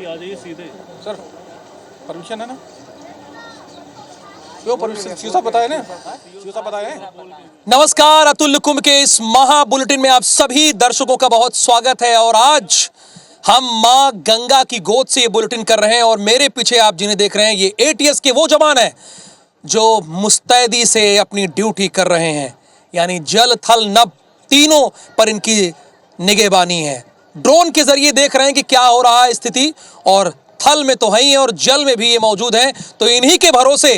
आ जाइए सीधे। Sir permission है ना? क्यों परमिशन? सीधा बताए ना, सीधा बताए। नमस्कार, अतुल्य कुंभ के इस महा बुलेटिन में आप सभी दर्शकों का बहुत स्वागत है। और आज हम मां गंगा की गोद से ये बुलेटिन कर रहे हैं। और मेरे पीछे आप जिन्हें देख रहे हैं, ये एटीएस के वो जवान हैं जो मुस्तैदी से अपनी ड्यूटी कर रहे हैं। यानी जल थल नभ तीनों पर इनकी निगहबानी है। ड्रोन के जरिए देख रहे हैं कि क्या हो रहा है स्थिति, और थल में तो है ही और जल में भी ये मौजूद हैं। तो इन्हीं के भरोसे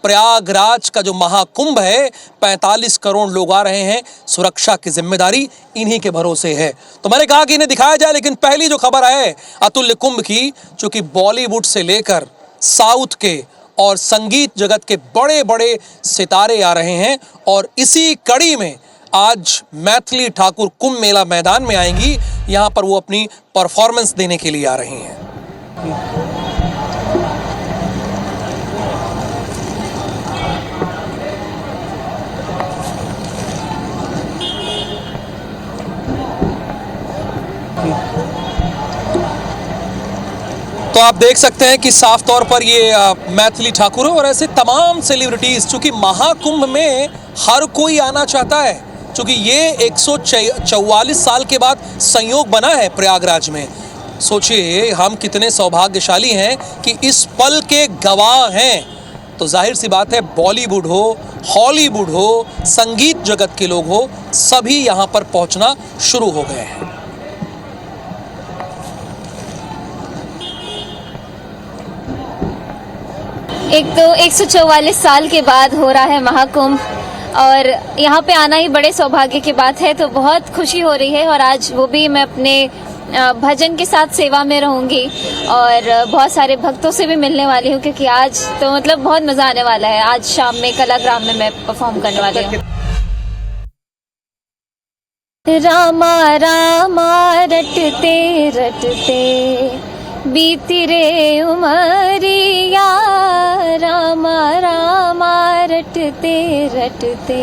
प्रयागराज का जो महाकुंभ है, 45 करोड़ लोग आ रहे हैं, सुरक्षा की जिम्मेदारी इन्हीं के भरोसे है। तो मैंने कहा कि इन्हें दिखाया जाए। लेकिन पहली जो खबर है अतुल्य कुंभ की, चूंकि बॉलीवुड से लेकर साउथ के और संगीत जगत के बड़े बड़े सितारे आ रहे हैं, और इसी कड़ी में आज मैथिली ठाकुर कुंभ मेला मैदान में आएंगी। यहां पर वो अपनी परफॉर्मेंस देने के लिए आ रही हैं। तो आप देख सकते हैं कि साफ तौर पर ये मैथिली ठाकुर है। और ऐसे तमाम सेलिब्रिटीज, चूंकि महाकुंभ में हर कोई आना चाहता है, चूंकि ये 144 साल के बाद संयोग बना है प्रयागराज में। सोचिए हम कितने सौभाग्यशाली हैं कि इस पल के गवाह हैं। तो जाहिर सी बात है, बॉलीवुड हो, हॉलीवुड हो, संगीत जगत के लोग हो, सभी यहां पर पहुंचना शुरू हो गए हैं। एक तो 144 साल के बाद हो रहा है महाकुंभ, और यहाँ पे आना ही बड़े सौभाग्य की बात है। तो बहुत खुशी हो रही है। और आज वो भी मैं अपने भजन के साथ सेवा में रहूंगी, और बहुत सारे भक्तों से भी मिलने वाली हूँ, क्योंकि आज तो मतलब बहुत मजा आने वाला है। आज शाम में कलाग्राम में मैं परफॉर्म करने वाली हूँ। रामा रामा रटते रटते बीती रे उमरिया, रामा रामा रटते रटते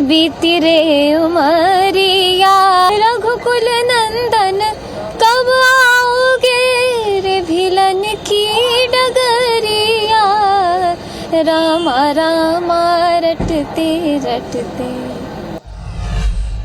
बीती रे उमरिया, रघुकुल नंदन कब आओगे रे भिलन की डगरिया, रामा रामा रटते रटते।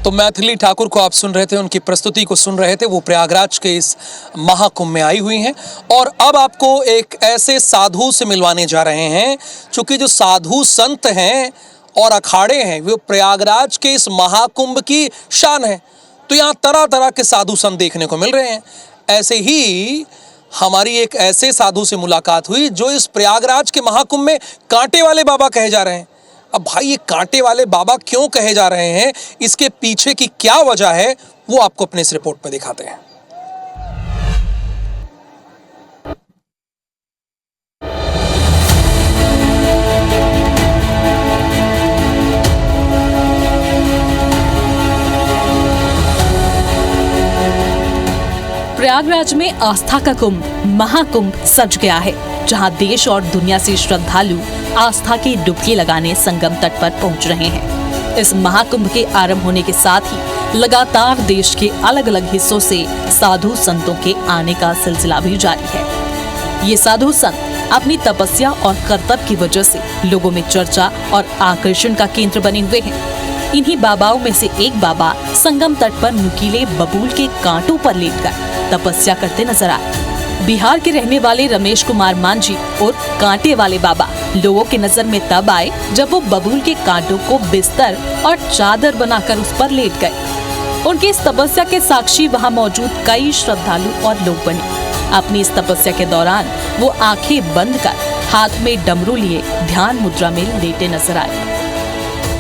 तो मैथिली ठाकुर को आप सुन रहे थे, उनकी प्रस्तुति को सुन रहे थे। वो प्रयागराज के इस महाकुंभ में आई हुई हैं। और अब आपको एक ऐसे साधु से मिलवाने जा रहे हैं, चूंकि जो साधु संत हैं और अखाड़े हैं, वो प्रयागराज के इस महाकुंभ की शान है। तो यहाँ तरह तरह के साधु संत देखने को मिल रहे हैं। ऐसे ही हमारी एक ऐसे साधु से मुलाकात हुई जो इस प्रयागराज के महाकुंभ में कांटे वाले बाबा कहे जा रहे हैं। अब भाई, ये कांटे वाले बाबा क्यों कहे जा रहे हैं, इसके पीछे की क्या वजह है, वो आपको अपने इस रिपोर्ट पर दिखाते हैं। प्रयागराज में आस्था का कुंभ महाकुंभ सज गया है, जहां देश और दुनिया से श्रद्धालु आस्था की डुबकी लगाने संगम तट पर पहुंच रहे हैं। इस महाकुंभ के आरंभ होने के साथ ही लगातार देश के अलग अलग हिस्सों से साधु संतों के आने का सिलसिला भी जारी है। ये साधु संत अपनी तपस्या और कर्तव्य की वजह से लोगों में चर्चा और आकर्षण का केंद्र बने हुए हैं। इन्हीं बाबाओं में से एक बाबा संगम तट पर नुकीले बबूल के कांटों पर लेटकर तपस्या करते नजर आए। बिहार के रहने वाले रमेश कुमार मांझी और कांटे वाले बाबा लोगों के नजर में तब आए जब वो बबूल के कांटों को बिस्तर और चादर बनाकर उस पर लेट गए। उनकी इस तपस्या के साक्षी वहां मौजूद कई श्रद्धालु और लोग बने। अपनी इस तपस्या के दौरान वो आंखें बंद कर हाथ में डमरू लिए ध्यान मुद्रा में लेटे नजर आए।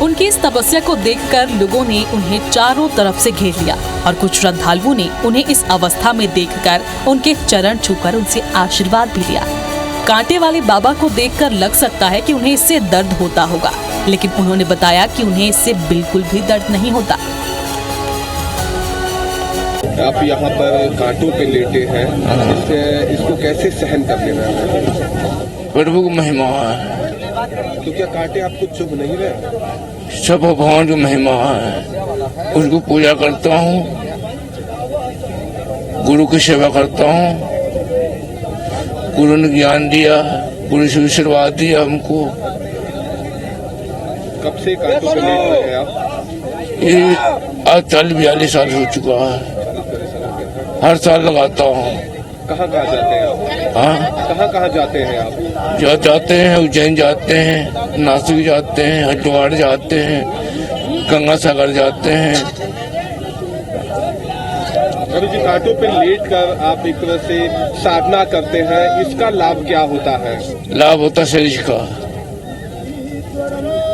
उनकी इस तपस्या को देखकर लोगों ने उन्हें चारों तरफ से घेर लिया, और कुछ श्रद्धालुओं ने उन्हें इस अवस्था में देखकर उनके चरण छूकर उनसे आशीर्वाद भी लिया। कांटे वाले बाबा को देखकर लग सकता है कि उन्हें इससे दर्द होता होगा, लेकिन उन्होंने बताया कि उन्हें इससे बिल्कुल भी दर्द नहीं होता। आप यहाँ पर कांटों पे लेटे हैं, इसको कैसे सहन कर ले रहे हैं? प्रभु की महिमा है। तो क्या कांटे आपको चुभ नहीं रहे? सब भगवान की महिमा है, उसको पूजा करता हूँ, गुरु की सेवा करता हूँ, गुरु ने ज्ञान दिया, गुरु से आशीर्वाद दिया हमको। कब से कांटों पे लेट रहे हैं आप? ये आज 42 साल हो चुका है। हर साल लगाता हूँ। कहाँ कहाँ जाते हैं आप? हाँ, कहाँ कहाँ जाते हैं आप? जाते हैं, उज्जैन जाते हैं, नासिक जाते हैं, हरिद्वार जाते हैं, गंगा सागर जाते हैं। गुरु जी, कांटों पे लेट कर आप एक तरह से साधना करते हैं, इसका लाभ क्या होता है? लाभ होता है शरीर का,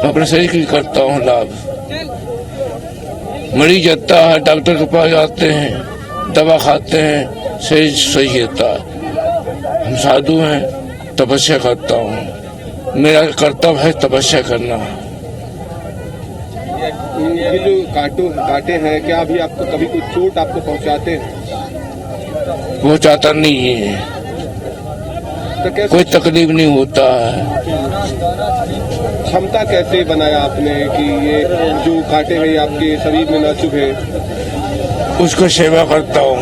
मैं अपने शरीर के लिए करता हूँ लाभ। मरीज जाता है, डॉक्टर के पास जाते हैं, दवा खाते हैं, शरीर सही रहता है। हम साधु हैं, तपस्या करता हूँ, मेरा कर्तव्य है तपस्या करना। ये जो कांटे हैं, क्या अभी आपको कभी कोई चोट आपको पहुंचाते हैं? पहुँचाता नहीं है, तो कैसे कोई तकलीफ नहीं होता है। क्षमता कैसे बनाया आपने कि ये जो कांटे हैं ये आपके शरीर में न चुभे? उसको सेवा करता हूँ।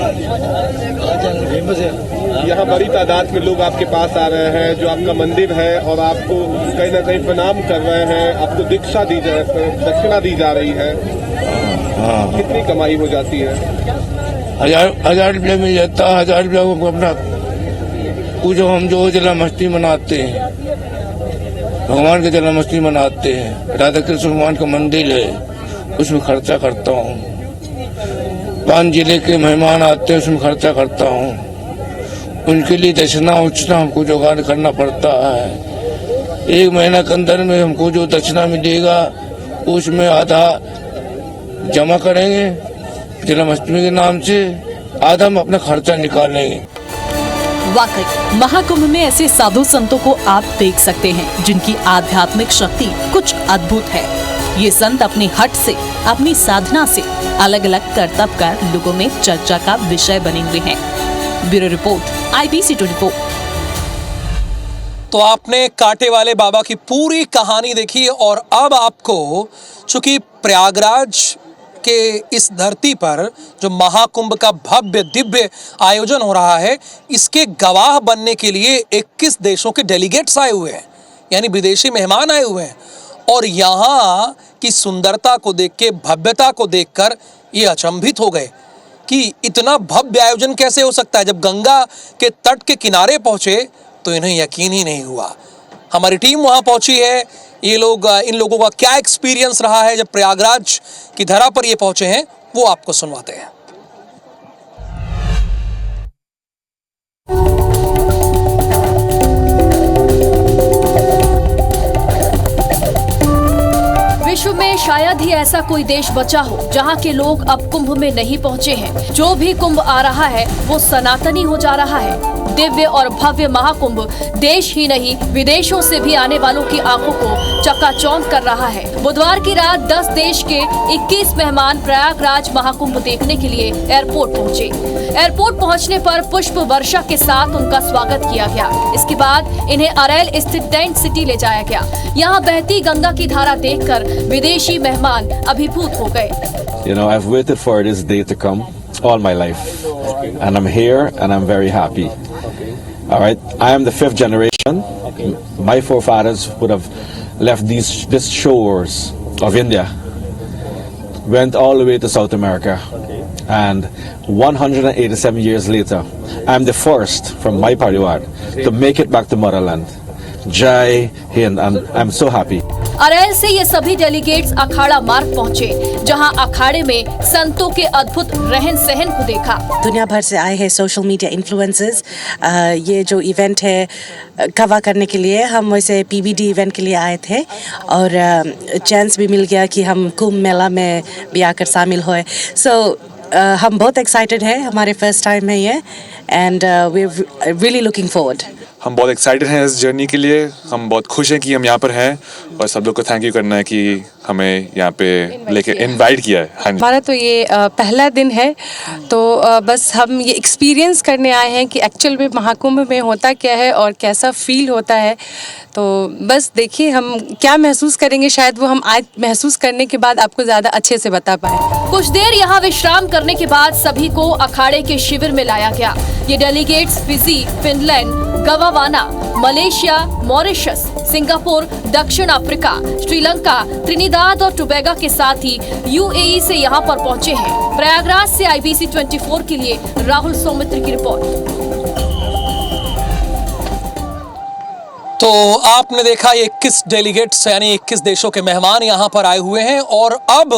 यहाँ बड़ी तादाद में लोग आपके पास आ रहे हैं, जो आपका मंदिर है, और आपको कहीं ना कहीं प्रणाम कर रहे हैं, आपको दक्षिणा दी जा रही है। हाँ, कितनी कमाई हो जाती है? 1000 रुपया मिल जाता है। 1000 रुपया को अपना पूजो, हम जो जन्माष्टमी मनाते हैं, भगवान के जन्माष्टमी मनाते हैं, राधा कृष्ण भगवान का मंदिर है, उसमें खर्चा करता हूँ। 5 जिले के मेहमान आते हैं, उसमें खर्चा करता हूँ। उनके लिए दक्षिणा उचना हमको जुगाड़ करना पड़ता है। 1 महीना के अंदर में हमको जो दक्षिणा मिलेगा उसमें आधा जमा करेंगे जन्माष्टमी के नाम से, आधा हम अपना खर्चा निकालेंगे। वाकई महाकुंभ में ऐसे साधु संतों को आप देख सकते हैं जिनकी आध्यात्मिक शक्ति कुछ अद्भुत है। ये संत अपनी हट से, अपनी साधना से अलग अलग करतब कर लोगों में चर्चा का विषय बने हुए हैं। Bureau report, IBC 24। तो आपने कांटे वाले बाबा की पूरी कहानी देखी, और अब आपको चूंकि प्रयागराज के इस धरती पर जो महाकुंभ का भव्य दिव्य आयोजन हो रहा है, इसके गवाह बनने के लिए 21 देशों के डेलीगेट्स आए हुए हैं, यानी विदेशी मेहमान आए हुए हैं। और यहाँ की सुंदरता को देख के, भव्यता को देखकर ये अचंभित हो गए कि इतना भव्य आयोजन कैसे हो सकता है। जब गंगा के तट के किनारे पहुंचे तो इन्हें यकीन ही नहीं हुआ। हमारी टीम वहां पहुंची है, ये लोग, इन लोगों का क्या एक्सपीरियंस रहा है जब प्रयागराज की धरा पर ये पहुंचे हैं, वो आपको सुनवाते हैं। विश्व में शायद ही ऐसा कोई देश बचा हो जहां के लोग अब कुंभ में नहीं पहुंचे हैं। जो भी कुंभ आ रहा है वो सनातनी हो जा रहा है। दिव्य और भव्य महाकुंभ देश ही नहीं विदेशों से भी आने वालों की आंखों को चकाचौंध कर रहा है। बुधवार की रात 10 देश के 21 मेहमान प्रयागराज महाकुंभ देखने के लिए एयरपोर्ट पहुंचे। एयरपोर्ट पहुंचने पर पुष्प वर्षा के साथ उनका स्वागत किया गया। इसके बाद इन्हें अरेल स्थित टेंट सिटी ले जाया गया। यहाँ बहती गंगा की धारा देखकर विदेशी मेहमान अभिभूत हो गए। You know, I've waited for this day to come all my life, and I'm here, and I'm very happy. All right, I am the 5th generation. My forefathers would have left these shores of India, went all the way to South America, and 187 years later, I'm the first from my pariwar to make it back to motherland. Jai Hind, and I'm so happy. Aryl से ये सभी delegates अखाड़ा मार्ग पहुंचे, जहां अखाड़े में संतों के अद्भुत रहन सहन को देखा। दुनिया भर से आए हैं सोशल मीडिया इन्फ्लुएंसर्स ये जो इवेंट है कवर करने के लिए। हम वैसे PBD इवेंट के लिए आए थे, और चांस भी मिल गया कि हम कुंभ मेला में भी आकर शामिल हुए। हम बहुत एक्साइटेड हैं, हमारे फर्स्ट टाइम है ये, and we are really looking forward. हम बहुत एक्साइटेड हैं इस जर्नी के लिए। हम बहुत खुश हैं कि हम यहाँ पर हैं, और सब लोग को थैंक यू करना है कि हमें यहाँ पे लेके इनवाइट किया है। हाँ जी, हमारा तो ये पहला दिन है, तो बस हम ये एक्सपीरियंस करने आए हैं कि एक्चुअल में महाकुंभ में होता क्या है और कैसा फील होता है। तो बस देखिए हम क्या महसूस करेंगे, शायद वो हम आज महसूस करने के बाद आपको ज़्यादा अच्छे से बता पाए। कुछ देर यहाँ विश्राम करने के बाद सभी को अखाड़े के शिविर में लाया गया। ये डेलीगेट्स फिजी, फिनलैंड, गवा बोत्सवाना, मलेशिया, मॉरिशस, सिंगापुर, दक्षिण अफ्रीका, श्रीलंका, त्रिनिदाद और टोबैगो के साथ ही यूएई से यहां पर पहुंचे हैं। प्रयागराज से IBC 24 के लिए राहुल सौमित्र की रिपोर्ट। तो आपने देखा ये 21 डेलीगेट्स यानी 21 देशों के मेहमान यहाँ पर आए हुए हैं और अब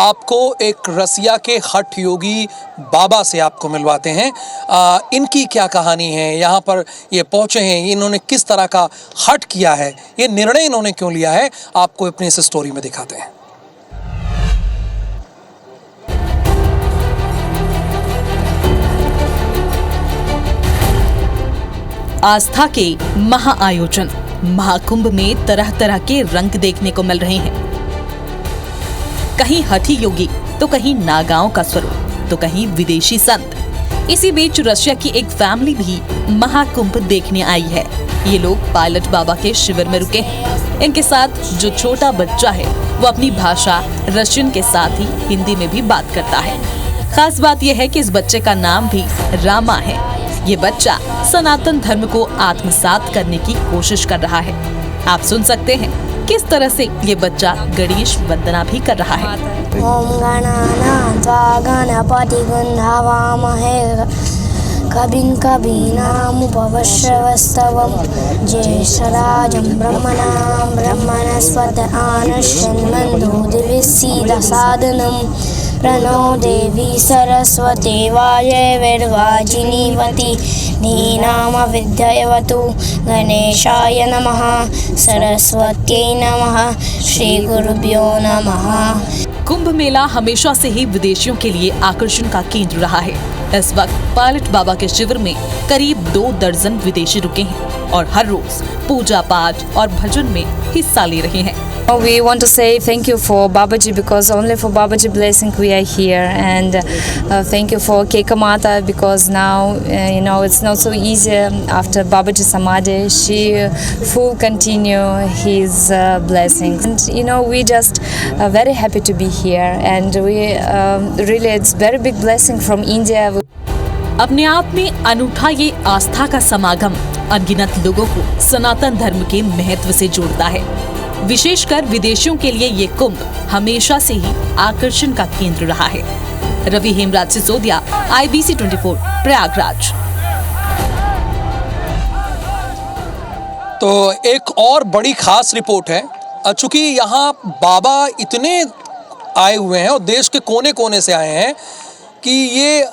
आपको एक रसिया के हठ योगी बाबा से आपको मिलवाते हैं। इनकी क्या कहानी है, यहाँ पर ये पहुँचे हैं, इन्होंने किस तरह का हठ किया है, ये निर्णय इन्होंने क्यों लिया है, आपको अपनी इस स्टोरी में दिखाते हैं। आस्था के महाआयोजन महाकुंभ में तरह तरह के रंग देखने को मिल रहे हैं। कहीं हठी योगी तो कहीं नागाओं का स्वरूप तो कहीं विदेशी संत। इसी बीच रशिया की एक फैमिली भी महाकुंभ देखने आई है। ये लोग पायलट बाबा के शिविर में रुके हैं। इनके साथ जो छोटा बच्चा है वो अपनी भाषा रशियन के साथ ही हिंदी में भी बात करता है। खास बात यह है कि इस बच्चे का नाम भी रामा है। ये बच्चा सनातन धर्म को आत्मसात करने की कोशिश कर रहा है। आप सुन सकते हैं किस तरह से ये बच्चा गणेश वंदना भी कर रहा है। ओम गणानां त्वा गणपतिगं हवामहे कविं कवीनामुपवश्रवस्तवं ज्येष्ठराजं ब्रह्मणस्पत आनश्यन्मन्दोदिविसीदसादनं प्रणो देवी सरस्वती वायवेर्वाजिनीवती धीनामविद्यवतु गणेशाय नमः सरस्वत्यै नमः श्रीगुरुभ्यो नमः। कुंभ मेला हमेशा से ही विदेशियों के लिए आकर्षण का केंद्र रहा है। इस वक्त पायलट बाबा के शिविर में करीब 2 दर्जन विदेशी रुके हैं और हर रोज पूजा पाठ और भजन में हिस्सा ले रहे हैं। We want to say thank you for Babaji because only for Babaji blessing we are here, and thank you for Keka Mata because now it's not so easy after Babaji Samadhi. She full continue his blessings, and we just very happy to be here, and we really it's very big blessing from India. अपने आप में अनूठा ये आस्था का समागम अनगिनत लोगों को सनातन धर्म के महत्व से जोड़ता है। विशेषकर विदेशियों के लिए ये कुंभ हमेशा से ही आकर्षण का केंद्र रहा है। रवि हेमराज सिसोदिया, IBC 24 प्रयागराज। तो एक और बड़ी खास रिपोर्ट है। चूंकि यहाँ बाबा इतने आए हुए हैं और देश के कोने कोने से आए हैं कि ये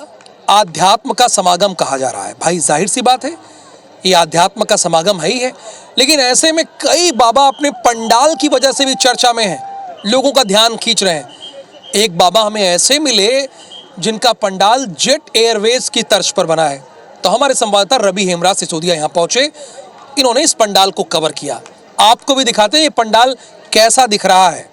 आध्यात्म का समागम कहा जा रहा है। भाई जाहिर सी बात है ये आध्यात्म का समागम है ही है, लेकिन ऐसे में कई बाबा अपने पंडाल की वजह से भी चर्चा में हैं, लोगों का ध्यान खींच रहे हैं। एक बाबा हमें ऐसे मिले जिनका पंडाल जेट एयरवेज की तर्ज पर बना है। तो हमारे संवाददाता रवि हेमराज सिसोदिया यहाँ पहुंचे, इन्होंने इस पंडाल को कवर किया। आपको भी दिखाते हैं ये पंडाल कैसा दिख रहा है।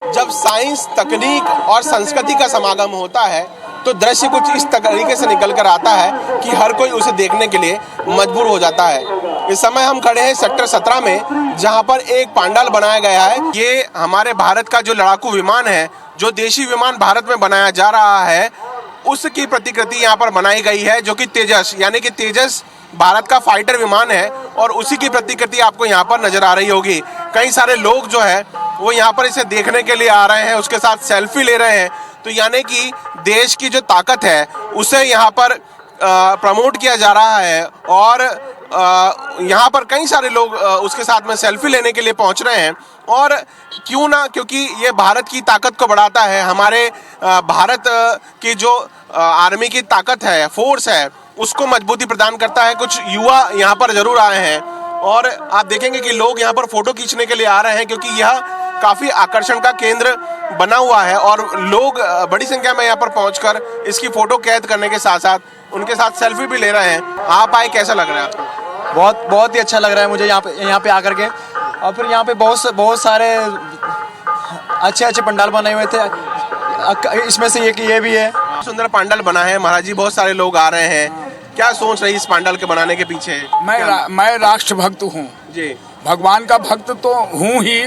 जब साइंस, तकनीक और संस्कृति का समागम होता है तो दृश्य कुछ इस तरीके से निकल कर आता है कि हर कोई उसे देखने के लिए मजबूर हो जाता है। इस समय हम खड़े हैं सेक्टर 17 में, जहां पर एक पंडाल बनाया गया है। ये हमारे भारत का जो लड़ाकू विमान है, जो देशी विमान भारत में बनाया जा रहा है, उसकी प्रतिकृति यहाँ पर बनाई गई है, जो कि तेजस यानी कि तेजस भारत का फाइटर विमान है और उसी की प्रतिकृति आपको यहाँ पर नजर आ रही होगी। कई सारे लोग जो है वो यहाँ पर इसे देखने के लिए आ रहे हैं, उसके साथ सेल्फी ले रहे हैं। तो यानी कि देश की जो ताकत है उसे यहाँ पर प्रमोट किया जा रहा है और यहाँ पर कई सारे लोग उसके साथ में सेल्फी लेने के लिए पहुँच रहे हैं। और क्यों ना, क्योंकि ये भारत की ताकत को बढ़ाता है। हमारे भारत की जो आर्मी की ताकत है, फोर्स है, उसको मजबूती प्रदान करता है। कुछ युवा यहाँ पर जरूर आए हैं और आप देखेंगे कि लोग यहाँ पर फोटो खींचने के लिए आ रहे हैं, क्योंकि यह काफी आकर्षण का केंद्र बना हुआ है और लोग बड़ी संख्या में यहाँ पर पहुंचकर इसकी फोटो कैद करने के साथ साथ उनके साथ सेल्फी भी ले रहे हैं। आप आए, कैसा लग रहा है आपको? बहुत ही अच्छा लग रहा है मुझे यहाँ पे आकर के। और फिर यहाँ पे बहुत सारे अच्छे पंडाल बने हुए थे, इसमें से ये भी है। सुंदर पंडाल बना है महाराज जी, बहुत सारे लोग आ रहे हैं। क्या सोच रही इस पंडाल के बनाने के पीछे? मैं राष्ट्र भक्त हूँ जी, भगवान का भक्त तो हूँ ही,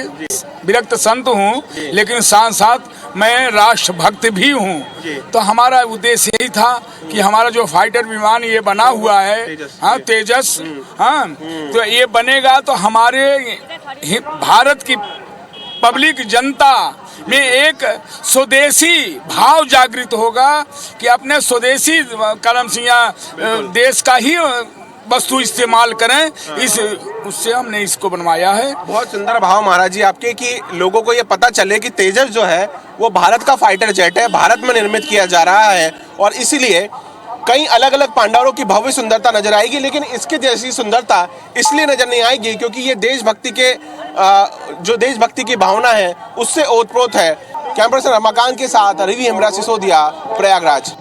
विरक्त संत हूँ, लेकिन साथ साथ मैं राष्ट्र भक्त भी हूँ। तो हमारा उद्देश्य यही था कि हमारा जो फाइटर विमान ये बना हुआ है, हाँ तेजस, हाँ तो ये बनेगा तो हमारे भारत की पब्लिक जनता में एक स्वदेशी भाव जागृत होगा कि अपने स्वदेशी कलम सिंह देश का ही वस्तु इस्तेमाल करें। इस उससे हमने इसको बनवाया है। बहुत सुंदर भाव महाराज जी आपके कि लोगों को ये पता चले कि तेजस जो है वो भारत का फाइटर जेट है, भारत में निर्मित किया जा रहा है और इसीलिए कई अलग अलग पांडालों की भव्य सुंदरता नजर आएगी, लेकिन इसके जैसी सुंदरता इसलिए नजर नहीं आएगी क्योंकि ये देशभक्ति के जो देशभक्ति की भावना है उससे ओतप्रोत है। कैमरा पर्सन रमाकांत के साथ रवि हेमरा सिसोदिया, प्रयागराज।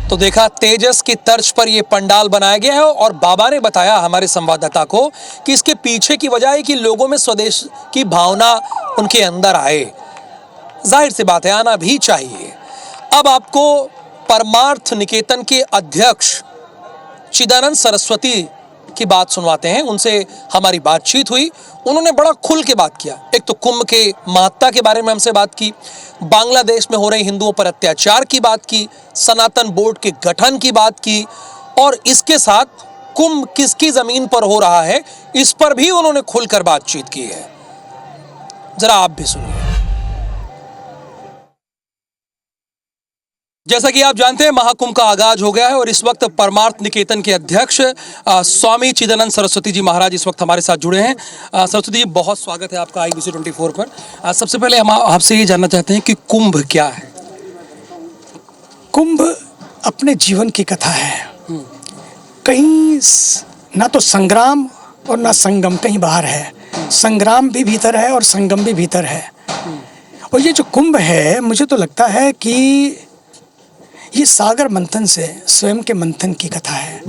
तो देखा, तेजस की तर्ज पर यह पंडाल बनाया गया है और बाबा ने बताया हमारे संवाददाता को कि इसके पीछे की वजह है कि लोगों में स्वदेश की भावना उनके अंदर आए। जाहिर सी बात है, आना भी चाहिए। अब आपको परमार्थ निकेतन के अध्यक्ष चिदानंद सरस्वती की बात सुनवाते हैं। उनसे हमारी बातचीत हुई, उन्होंने बड़ा खुल के बात किया। एक तो कुंभ के महत्ता के बारे में हमसे बात की, बांग्लादेश में हो रहे हिंदुओं पर अत्याचार की बात की, सनातन बोर्ड के गठन की बात की और इसके साथ कुंभ किसकी जमीन पर हो रहा है इस पर भी उन्होंने खुलकर बातचीत की है। जरा आप भी सुनिए। जैसा कि आप जानते हैं, महाकुंभ का आगाज हो गया है और इस वक्त परमार्थ निकेतन के अध्यक्ष स्वामी चिदानंद सरस्वती जी महाराज इस वक्त हमारे साथ जुड़े हैं। सरस्वती जी, बहुत स्वागत है आपका IBC 24 पर। सबसे पहले हम आपसे ये जानना चाहते हैं कि कुंभ क्या है? कुंभ अपने जीवन की कथा है। कहीं ना तो संग्राम और ना संगम, कहीं बाहर है। संग्राम भी भीतर है और संगम भी भीतर है। और ये जो कुंभ है, मुझे तो लगता है कि ये सागर मंथन से स्वयं के मंथन की कथा है।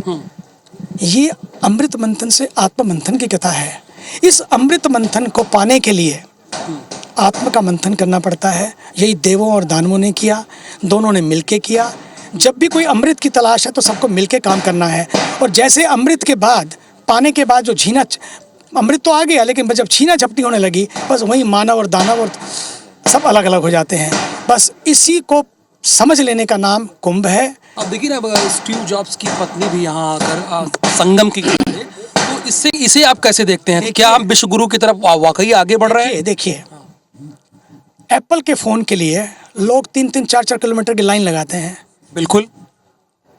ये अमृत मंथन से आत्म मंथन की कथा है। इस अमृत मंथन को पाने के लिए आत्मा का मंथन करना पड़ता है। यही देवों और दानवों ने किया, दोनों ने मिलके किया। जब भी कोई अमृत की तलाश है तो सबको मिलके काम करना है। और जैसे अमृत के बाद, पाने के बाद जो छीना, अमृत तो आ गया लेकिन जब छीना झपटी होने लगी, बस वही मानव और दानव और सब अलग अलग हो जाते हैं। बस इसी को समझ लेने का नाम कुंभ है। अब देखिए ना, स्टीव जॉब्स की पत्नी भी यहाँ आकर संगम की गई है, तो इससे इसे आप कैसे देखते हैं? क्या हम विश्व गुरु की तरफ वाकई आगे बढ़ रहे हैं? देखिए, एप्पल के फोन के लिए लोग 3-3, 4-4 किलोमीटर की लाइन लगाते हैं। बिल्कुल।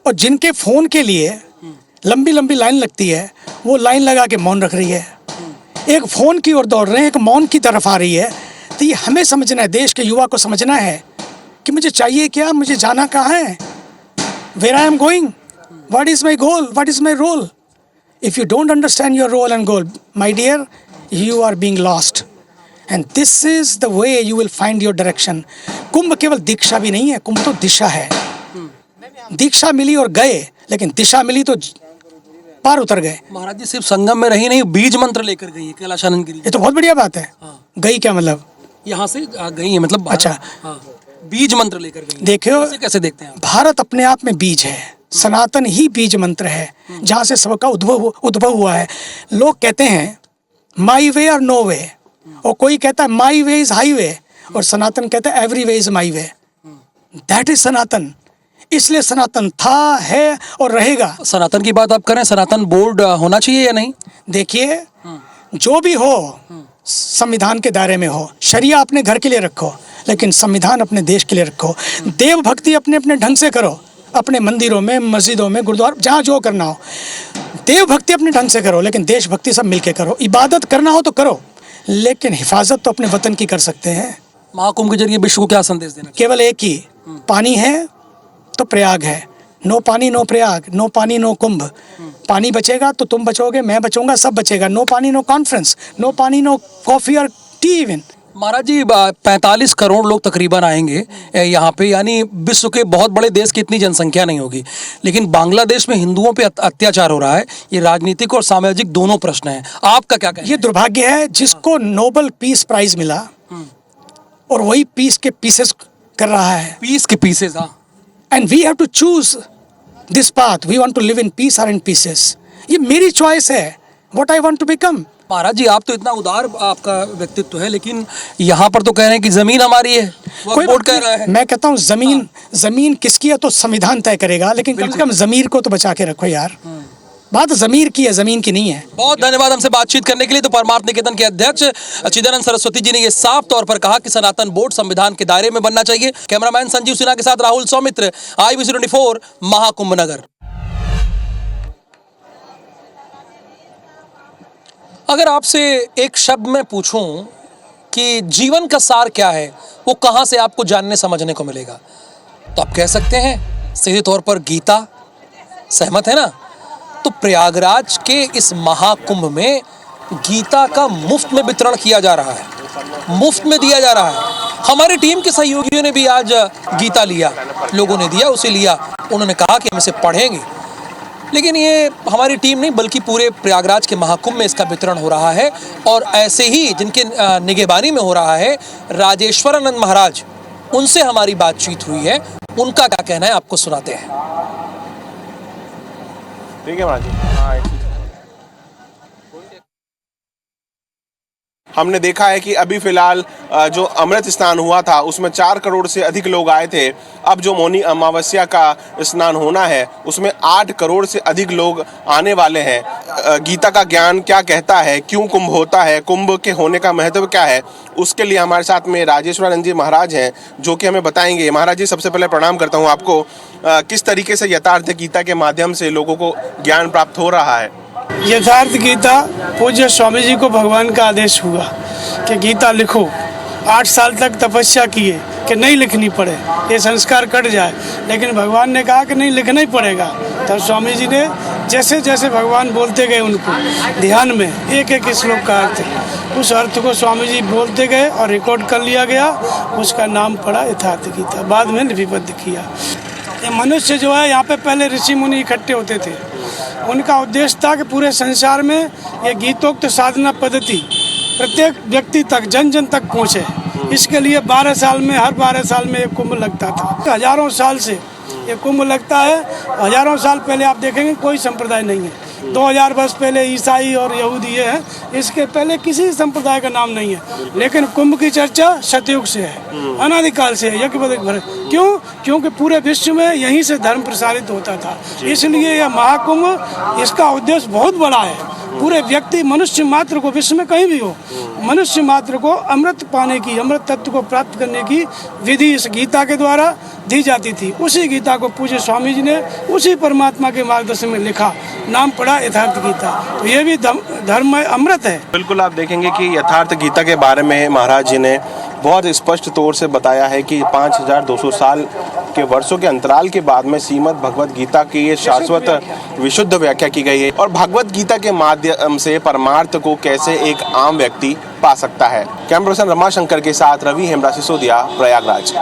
और जिनके फोन के लिए लंबी लंबी लाइन लगती है, वो लाइन लगा के मौन रख रही है। एक फोन की ओर दौड़ रहे हैं, एक मौन की तरफ आ रही है। तो ये हमें समझना है, देश के युवा को समझना है कि मुझे चाहिए क्या, मुझे जाना कहाँ है, where I am going, what is my goal, what is my role. If you don't understand your role and goal, my dear, you are being lost. And this is the way you will find your direction. कुंभ केवल दीक्षा भी नहीं है, कुंभ तो दिशा है। दीक्षा मिली और गए, लेकिन दिशा मिली तो पार उतर गए। महाराज जी सिर्फ संगम में रही नहीं, बीज मंत्र लेकर गई है कैलाशानंद गिरी। ये तो बहुत बढ़िया बात है। गई क्या मतलब? यहाँ से गई है मतलब। अच्छा, बीज मंत्र लेकर गई। देखियो, कैसे देखते हैं? भारत अपने आप में बीज है। सनातन ही बीज मंत्र है, जहाँ से सबका उद्भव हुआ है। लोग कहते हैं माई वे और नो वे, और कोई कहता है माई वे इज हाईवे, और सनातन कहता है every way is my way. That is Sanatan. इसलिए सनातन था, है और रहेगा। सनातन की बात आप करें, सनातन बोर्ड होना चाहिए या नहीं? देखिए, जो भी हो संविधान के दायरे में हो। शरिया अपने घर के लिए रखो, लेकिन संविधान अपने देश के लिए रखो। देव भक्ति अपने अपने ढंग से करो, अपने मंदिरों में, मस्जिदों में, गुरुद्वारा, जहाँ जो करना हो। देव भक्ति अपने ढंग से करो, लेकिन देश भक्ति सब मिलके करो। इबादत करना हो तो करो, लेकिन हिफाजत तो अपने वतन की कर सकते हैं। महाकुंभ के जरिए विश्व को क्या संदेश देना? केवल एक ही, पानी है तो प्रयाग है। नो पानी नो प्रयाग, नो पानी नो कुंभ। पानी बचेगा तो तुम बचोगे, मैं बचूंगा, सब बचेगा। नो पानी नो कॉन्फ्रेंस, नो पानी नो कॉफी और टी इवन। महाराज जी, 45 करोड़ लोग तकरीबन आएंगे यहाँ पे, यानी विश्व के बहुत बड़े देश की इतनी जनसंख्या नहीं होगी। लेकिन बांग्लादेश में हिंदुओं पे अत्याचार हो रहा है। ये राजनीतिक और सामाजिक दोनों प्रश्न हैं। आपका क्या कहना है? ये दुर्भाग्य है, जिसको नोबेल पीस प्राइज मिला और वही पीस के पीसेस कर रहा है। पीस के पीसेस, हाँ। And we have to choose this path, we want to live in peace और इन पीसेस। ये मेरी चॉइस है, what I want to become. Maharaj ji, आप तो इतना उदार आपका व्यक्तित्व है, लेकिन यहाँ पर तो कह रहे हैं कि जमीन हमारी है, कोई बोर्ड कह रहा है। मैं कहता हूँ जमीन किसकी है तो संविधान तय करेगा, लेकिन कम से कम जमीर को तो बचा के रखो यार। बात जमीर की है, जमीन की नहीं है। बहुत धन्यवाद हमसे बातचीत करने के लिए। तो परमार्थ निकेतन के अध्यक्ष चिदानंद सरस्वती जी ने ये साफ तौर पर कहा कि सनातन बोर्ड संविधान के दायरे में बनना चाहिए। कैमरामैन संजीव सिन्हा के साथ राहुल सौमित्र, IBC 24, महाकुंभ नगर। अगर आपसे एक शब्द में पूछूं कि जीवन का सार क्या है, वो कहां से आपको जानने समझने को मिलेगा, तो आप कह सकते हैं सीधे तौर पर गीता। सहमत है ना? तो प्रयागराज के इस महाकुंभ में गीता का मुफ्त में वितरण किया जा रहा है, मुफ्त में दिया जा रहा है। हमारी टीम के सहयोगियों ने भी आज गीता लिया, लोगों ने दिया, उसे लिया, उन्होंने कहा कि हम इसे पढ़ेंगे। लेकिन ये हमारी टीम नहीं, बल्कि पूरे प्रयागराज के महाकुंभ में इसका वितरण हो रहा है। और ऐसे ही जिनके निगहबानी में हो रहा है, राजेश्वरानंद महाराज, उनसे हमारी बातचीत हुई है। उनका क्या कहना है आपको सुनाते हैं। ठीक है महाराज जी। हमने देखा है कि अभी फिलहाल जो अमृत स्नान हुआ था उसमें 4 करोड़ से अधिक लोग आए थे। अब जो मौनी अमावस्या का स्नान होना है उसमें 8 करोड़ से अधिक लोग आने वाले हैं। गीता का ज्ञान क्या कहता है, क्यों कुंभ होता है, कुंभ के होने का महत्व क्या है, उसके लिए हमारे साथ में राजेश्वरानंद जी महाराज हैं जो कि हमें बताएंगे। महाराज जी, सबसे पहले प्रणाम करता हूँ आपको। किस तरीके से यथार्थ गीता के माध्यम से लोगों को ज्ञान प्राप्त हो रहा है? यथार्थ गीता पूज्य स्वामी जी को भगवान का आदेश हुआ कि गीता लिखो। 8 साल तक तपस्या किए कि नहीं लिखनी पड़े, ये संस्कार कट जाए, लेकिन भगवान ने कहा कि नहीं, लिखना ही पड़ेगा। तब स्वामी जी ने जैसे जैसे भगवान बोलते गए उनको ध्यान में एक एक श्लोक का अर्थ, उस अर्थ को स्वामी जी बोलते गए और रिकॉर्ड कर लिया गया। उसका नाम पड़ा यथार्थ गीता, बाद में लिपिबद्ध किया। ये मनुष्य जो है, यहाँ पे पहले ऋषि मुनि इकट्ठे होते थे। उनका उद्देश्य था कि पूरे संसार में ये गीतोक्त साधना पद्धति प्रत्येक व्यक्ति तक, जन जन तक पहुँचे। इसके लिए 12 साल में, हर 12 साल में एक कुंभ लगता था। हजारों साल से ये कुंभ लगता है। हजारों साल पहले आप देखेंगे कोई संप्रदाय नहीं है। 2000 वर्ष पहले ईसाई और यहूदी ये है, इसके पहले किसी संप्रदाय का नाम नहीं है। लेकिन कुंभ की चर्चा सतयुग से है, अनादिकाल से है, यज्ञ भर। क्यों? क्योंकि पूरे विश्व में यहीं से धर्म प्रसारित होता था। इसलिए यह महाकुंभ, इसका उद्देश्य बहुत बड़ा है। पूरे व्यक्ति, मनुष्य मात्र को, विश्व में कहीं भी हो, मनुष्य मात्र को अमृत पाने की, अमृत तत्व को प्राप्त करने की विधि इस गीता के द्वारा दी जाती थी। उसी गीता को पूज्य स्वामी जी ने उसी परमात्मा के मार्गदर्शन में लिखा, नाम पड़ा यथार्थ गीता। तो ये भी धर्म में अमृत है। बिल्कुल, आप देखेंगे कि यथार्थ गीता के बारे में महाराज जी ने बहुत स्पष्ट तौर से बताया है कि 5200 साल के वर्षों के अंतराल के बाद में श्रीमद् भगवत गीता की ये शाश्वत विशुद्ध व्याख्या की गई है। और भगवत गीता के माध्यम से परमार्थ को कैसे एक आम व्यक्ति पा सकता है। कैमरा पर्सन रमाशंकर के साथ रवि हेमरा सिसोदिया, प्रयागराज।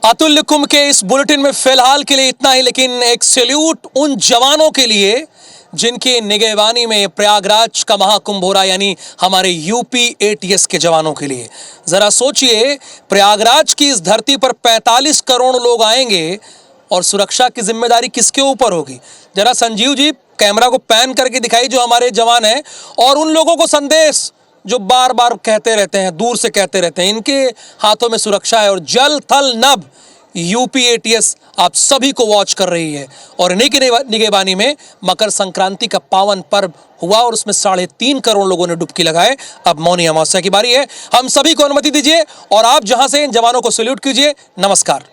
अतुल्य कुंभ के इस बुलेटिन में फिलहाल के लिए इतना ही, लेकिन एक सैल्यूट उन जवानों के लिए जिनके निगहबानी में प्रयागराज का महाकुंभ हो रहा है, यानी हमारे UP ATS के जवानों के लिए। जरा सोचिए, प्रयागराज की इस धरती पर 45 करोड़ लोग आएंगे और सुरक्षा की जिम्मेदारी किसके ऊपर होगी? जरा संजीव जी कैमरा को पैन करके दिखाई जो हमारे जवान हैं, और उन लोगों को संदेश जो बार बार कहते रहते हैं, दूर से कहते रहते हैं, इनके हाथों में सुरक्षा है। और जल थल नभ UP ATS आप सभी को वॉच कर रही है। और इन्हीं की निगहबानी में मकर संक्रांति का पावन पर्व हुआ और उसमें 3.5 करोड़ लोगों ने डुबकी लगाए। अब मौनी अमावस्या की बारी है। हम सभी को अनुमति दीजिए और आप जहां से इन जवानों को सैल्यूट कीजिए। नमस्कार।